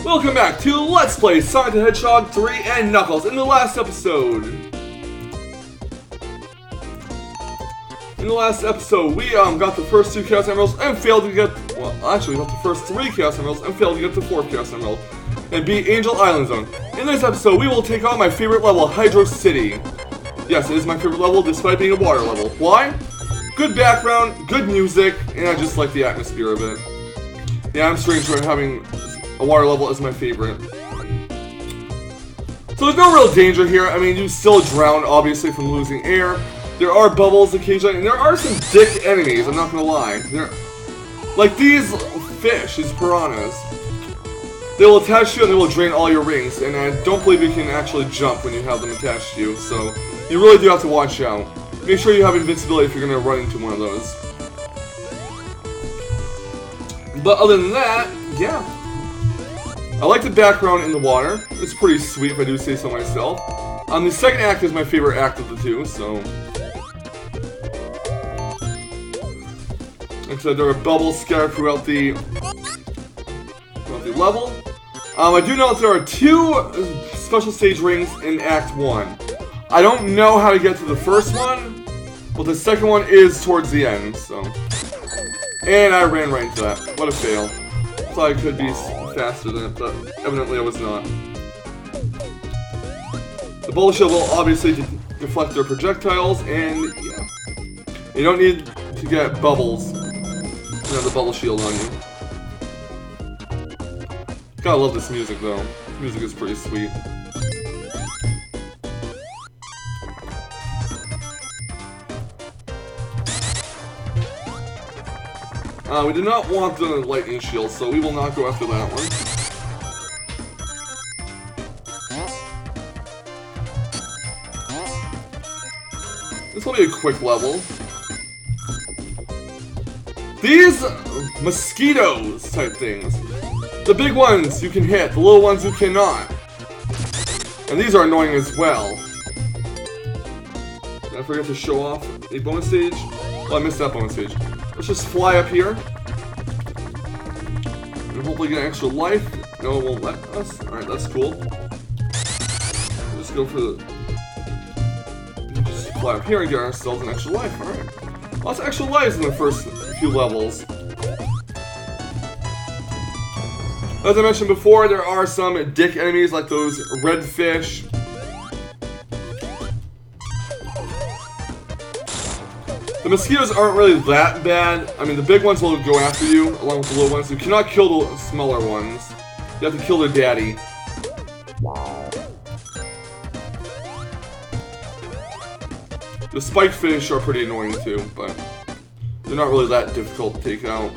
Welcome back to Let's Play Sonic the Hedgehog 3 and Knuckles. In the last episode, we got the first 2 Chaos Emeralds and failed to get, well, actually we got the first 3 Chaos Emeralds and failed to get the 4th Chaos Emerald and beat Angel Island Zone. In this episode, we will take on my favorite level, Hydrocity. Yes, it is my favorite level despite being a water level. Why? Good background, good music, and I just like the atmosphere of it. Yeah, I'm strange for having a water level as my favorite. So there's no real danger here. I mean, you still drown, obviously, from losing air. There are bubbles occasionally, and there are some dick enemies, I'm not gonna lie. They're like these fish, these piranhas. They will attach you and they will drain all your rings, and I don't believe you can actually jump when you have them attached to you, so you really do have to watch out. Make sure you have invincibility if you're gonna run into one of those. But other than that, yeah. I like the background in the water. It's pretty sweet if I do say so myself. The second act is my favorite act of the two, so. Like I said, there are bubbles scattered throughout the level. I do know that there are 2 special stage rings in Act 1. I don't know how to get to the first one, but the second one is towards the end, so. And I ran right into that. What a fail. Thought I could be faster than it, but evidently I was not. The bubble shield will obviously deflect their projectiles, and yeah. You don't need to get bubbles to have the bubble shield on you. Gotta love this music though. The music is pretty sweet. We do not want the lightning shield, so we will not go after that one. This will be a quick level. These mosquitoes type things. The big ones you can hit, the little ones you cannot. And these are annoying as well. Did I forget to show off a bonus stage? Oh, I missed that bonus stage. Let's just fly up here. And hopefully get an extra life. No, it won't let us. Alright, that's cool. We'll just go for the... Just fly up here and get ourselves an extra life. Alright. Lots of extra lives in the first few levels. As I mentioned before, there are some dick enemies like those red fish. The mosquitoes aren't really that bad. I mean, the big ones will go after you, along with the little ones. You cannot kill the smaller ones. You have to kill their daddy. The spike fish are pretty annoying too, but they're not really that difficult to take out.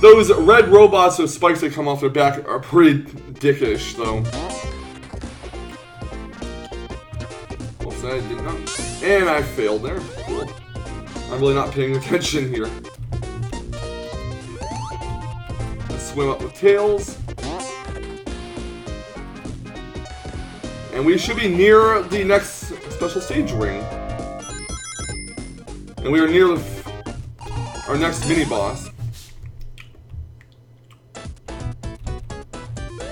Those red robots with spikes that come off their back are pretty dickish, though. Whoops, I did not. And I failed there. Cool. I'm really not paying attention here. Let's swim up with tails. And we should be near the next special stage ring. And we are near our next mini-boss.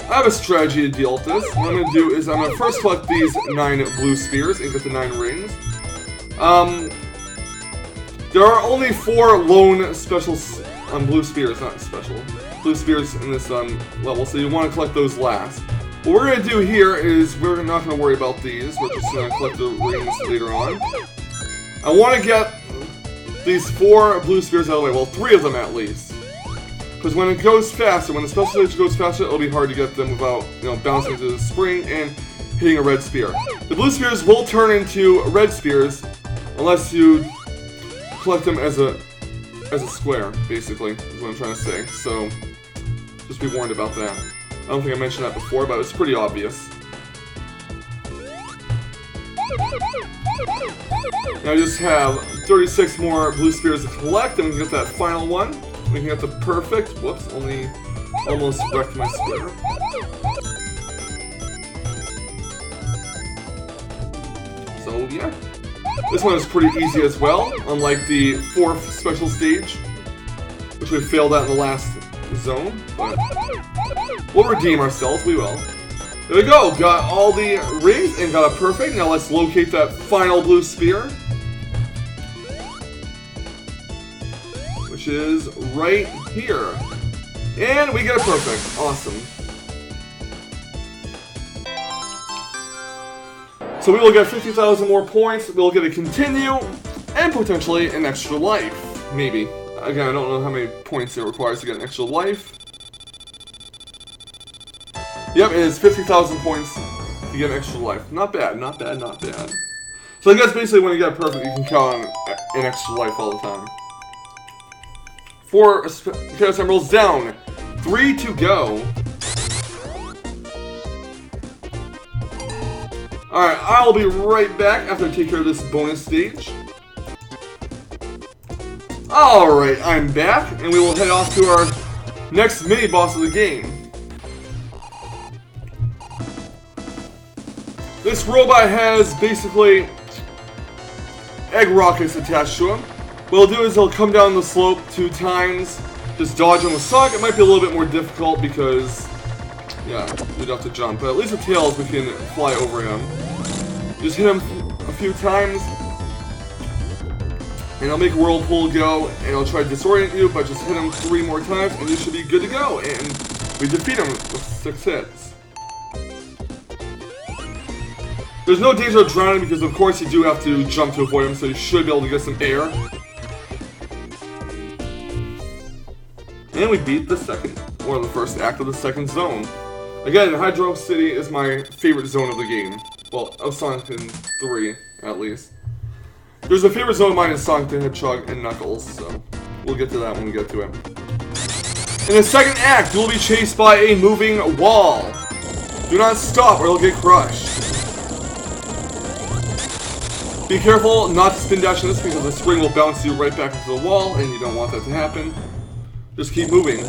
I have a strategy to deal with this. What I'm going to do is I'm going to first collect these 9 blue spheres and get the 9 rings. There are only 4 lone special blue spheres, not special, blue spheres in this level, so you want to collect those last. What we're going to do here is we're not going to worry about these. We're just going to collect the rings later on. I want to get these 4 blue spheres out of the way, well 3 of them at least. Because when it goes faster, when the special stage goes faster, it'll be hard to get them without, bouncing into the spring and hitting a red spear. The blue spheres will turn into red spears unless you collect them as a square, basically, is what I'm trying to say. So, just be warned about that. I don't think I mentioned that before, but it's pretty obvious. Now I just have 36 more blue spheres to collect, and we can get that final one. We can get the perfect, whoops, almost wrecked my square. So yeah, this one is pretty easy as well, unlike the 4th special stage, which we failed at in the last zone, but we'll redeem ourselves, we will. There we go, got all the rings and got a perfect. Now let's locate that final blue sphere, which is right here. And we get a perfect, awesome. So we will get 50,000 more points, we'll get a continue, and potentially an extra life, maybe. Again, I don't know how many points it requires to get an extra life. Yep, it is 50,000 points to get an extra life. Not bad, not bad, not bad. So I guess basically when you get perfect, you can count on an extra life all the time. 4 Chaos Emeralds down, 3 to go. Alright, I'll be right back after I take care of this bonus stage. Alright, I'm back, and we will head off to our next mini-boss of the game. This robot has basically egg rockets attached to him. What he'll do is he'll come down the slope 2 times, just dodge him with Sonic. It might be a little bit more difficult because, yeah, we'd have to jump. But at least with Tails, we can fly over him. Just hit him a few times, and I'll make a whirlpool go, and I'll try to disorient you, but just hit him 3 more times, and you should be good to go. And we defeat him with 6 hits. There's no danger of drowning because, of course, you do have to jump to avoid him, so you should be able to get some air. And we beat the first act of the second zone. Again, Hydrocity is my favorite zone of the game. Well, of Sonic 3, at least. There's a favorite zone of mine in Sonic the Hedgehog and Knuckles, so we'll get to that when we get to it. In the second act, you will be chased by a moving wall. Do not stop or you'll get crushed. Be careful not to spin dash in this because the spring will bounce you right back into the wall, and you don't want that to happen. Just keep moving.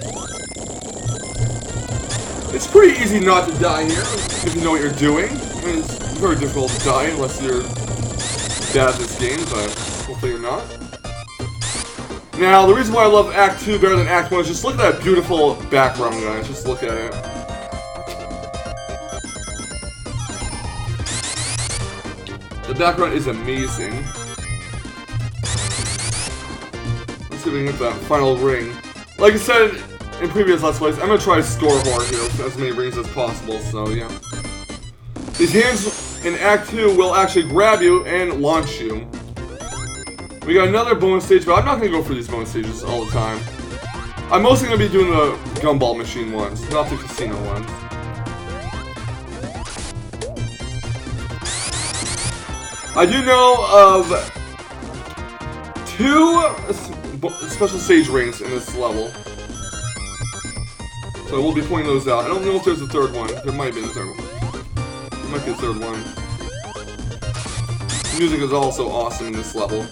It's pretty easy not to die here if you know what you're doing. I mean, it's very difficult to die unless you're bad at this game, but hopefully you're not. Now, the reason why I love Act 2 better than Act 1 is just look at that beautiful background, guys. Just look at it. The background is amazing. Let's see if we can get that final ring. Like I said in previous Let's Plays, I'm going to try to score hard here with as many rings as possible, so yeah. These hands in Act 2 will actually grab you and launch you. We got another bonus stage, but I'm not going to go for these bonus stages all the time. I'm mostly going to be doing the gumball machine ones, not the casino ones. I do know of 2 special stage rings in this level. So we'll be pointing those out. I don't know if there's a 3rd one. There might be a 3rd one. There might be a 3rd one. The music is also awesome in this level.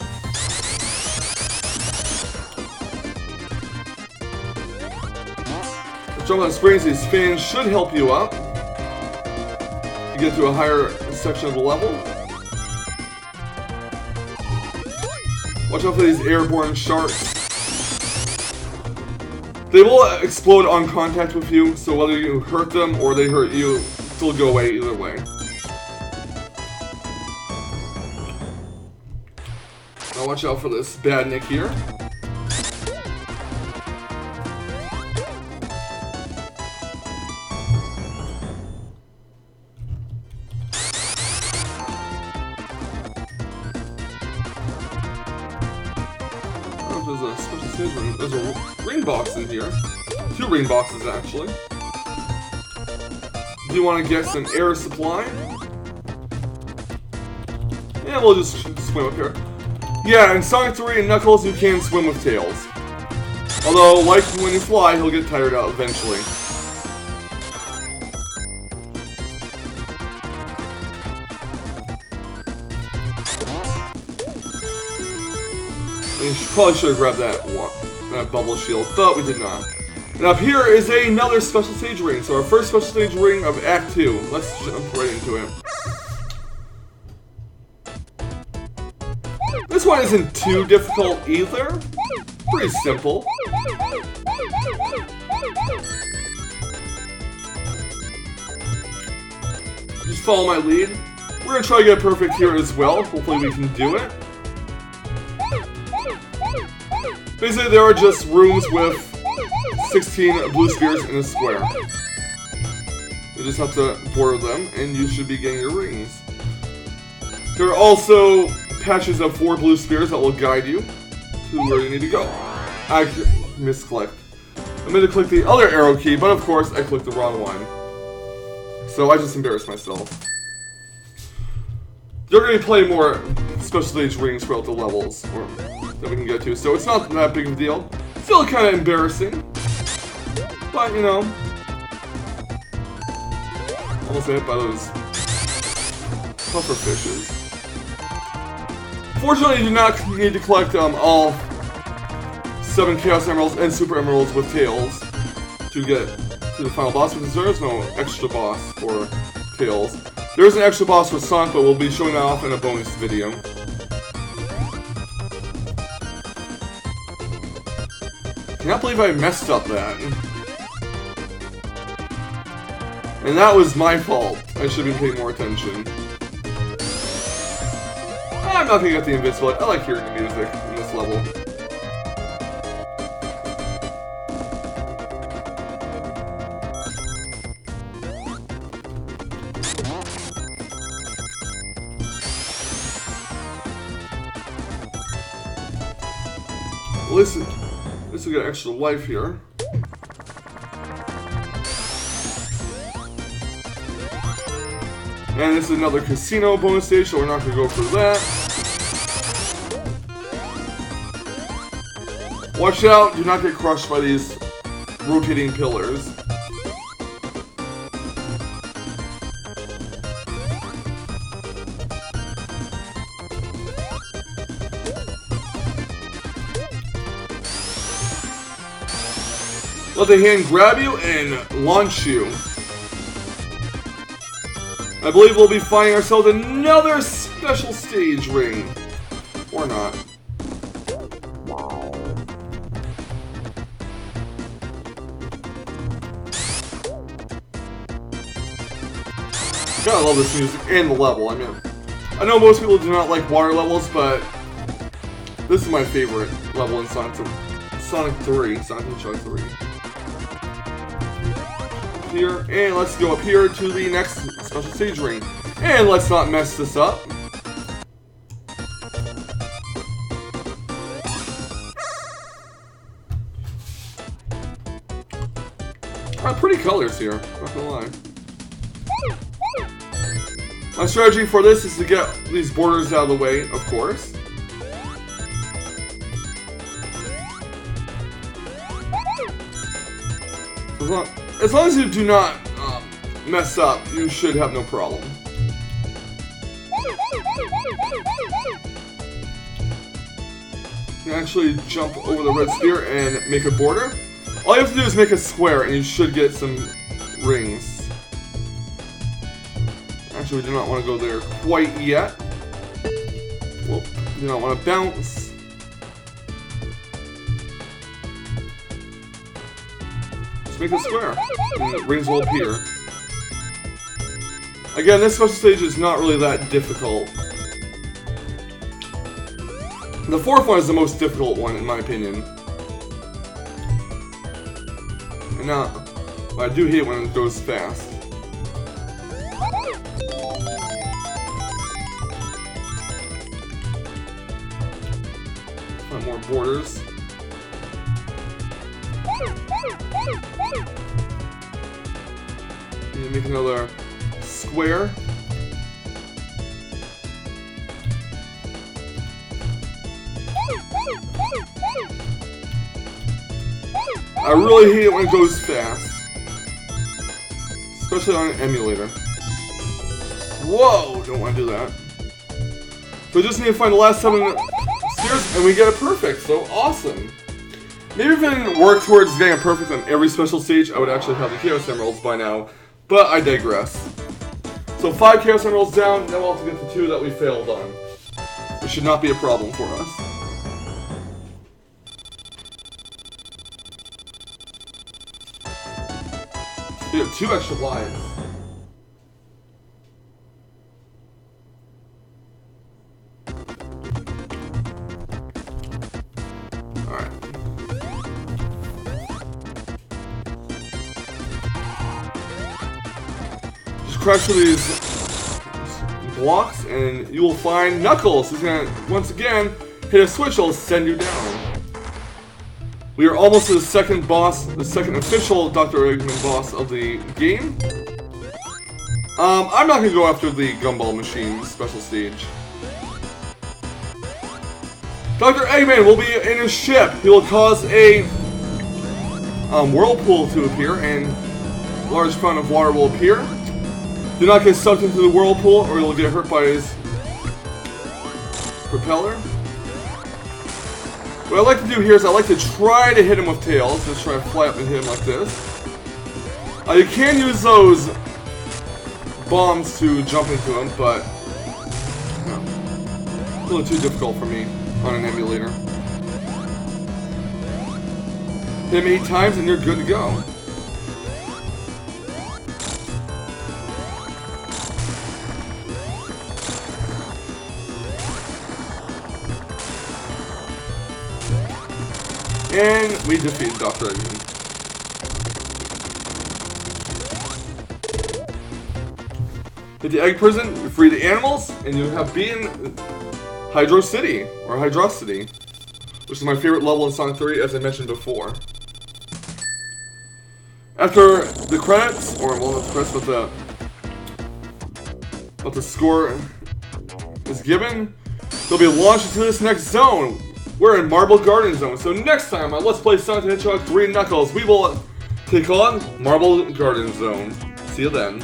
Jump on springs, these fans should help you out to get to a higher section of the level. Watch out for these airborne sharks. They will explode on contact with you, so whether you hurt them or they hurt you, they'll go away either way. Now watch out for this badnik here. There's a ring box in here. 2 ring boxes, actually. Do you want to get some air supply? Yeah, we'll just swim up here. Yeah, in Sonic 3 and Knuckles, you can swim with Tails. Although, like when you fly, he'll get tired out eventually. We probably should have grabbed that bubble shield, but we did not. And up here is another special stage ring. So our first special stage ring of Act 2. Let's jump right into it. This one isn't too difficult either. Pretty simple. Just follow my lead. We're gonna try to get perfect here as well. Hopefully we can do it. Basically, there are just rooms with 16 blue spheres in a square. You just have to border them, and you should be getting your rings. There are also patches of 4 blue spheres that will guide you to where you need to go. I misclicked. I meant to click the other arrow key, but of course I clicked the wrong one. So I just embarrassed myself. You're going to be playing more special stage rings throughout the levels that we can get to, so it's not that big of a deal. Still kind of embarrassing, but you know, almost hit by those puffer fishes. Fortunately, you do not need to collect all 7 Chaos Emeralds and Super Emeralds with tails to get to the final boss, because there is no extra boss for tails. There is an extra boss for Sonic, but we'll be showing that off in a bonus video. Can't believe I messed up that. And that was my fault. I should have been paying more attention. I'm not gonna get the invincible. I like hearing the music in this level. At least we got extra life here. And this is another casino bonus stage, so we're not going to go through that. Watch out, do not get crushed by these rotating pillars. Let the hand grab you and launch you. I believe we'll be finding ourselves another special stage ring. Or not. Gotta love this music and the level. I mean, I know most people do not like water levels, but this is my favorite level in Sonic 3. Sonic Hedgehog 3. Here, and let's go up here to the next special stage ring. And let's not mess this up. Pretty colors here, not gonna lie. My strategy for this is to get these borders out of the way, of course. As long as you do not mess up, you should have no problem. You can actually jump over the red sphere and make a border. All you have to do is make a square and you should get some rings. Actually, we do not want to go there quite yet. Well, do not want to bounce. Just make a square, and the rings will appear. Again, this special stage is not really that difficult. The fourth one is the most difficult one, in my opinion. And now, I do hate when it goes fast. Find more borders. Need to make another square. I really hate it when it goes fast. Especially on an emulator. Whoa! Don't want to do that. So we just need to find the last 7 spheres and we get it perfect, so awesome. Maybe if I didn't work towards getting it perfect on every special stage, I would actually have the Chaos Emeralds by now. But I digress. So 5 Chaos Emeralds down, now we'll have to get the 2 that we failed on. Which should not be a problem for us. You have 2 extra lives. Alright. Just crash through these blocks and you will find Knuckles, who's gonna once again hit a switch that'll send you down. We are almost to the second boss, the second official Dr. Eggman boss of the game. I'm not gonna go after the Gumball Machine special stage. Dr. Eggman will be in his ship. He will cause a whirlpool to appear and a large amount of water will appear. Do not get sucked into the whirlpool or you'll get hurt by his propeller. What I like to do here is I like to try to hit him with tails. Just try to fly up and hit him like this. You can use those bombs to jump into him, but a little too difficult for me on an emulator. Hit him 8 times and you're good to go. And we defeat Dr. Eggman. Hit the egg prison, you free the animals, and you have beaten Hydrocity, or Hydrocity, which is my favorite level in Sonic 3, as I mentioned before. After the credits, or well, not the credits, but the score is given, they'll be launched into this next zone. We're in Marble Garden Zone, so next time on Let's Play Sonic the Hedgehog 3 Knuckles, we will take on Marble Garden Zone. See you then.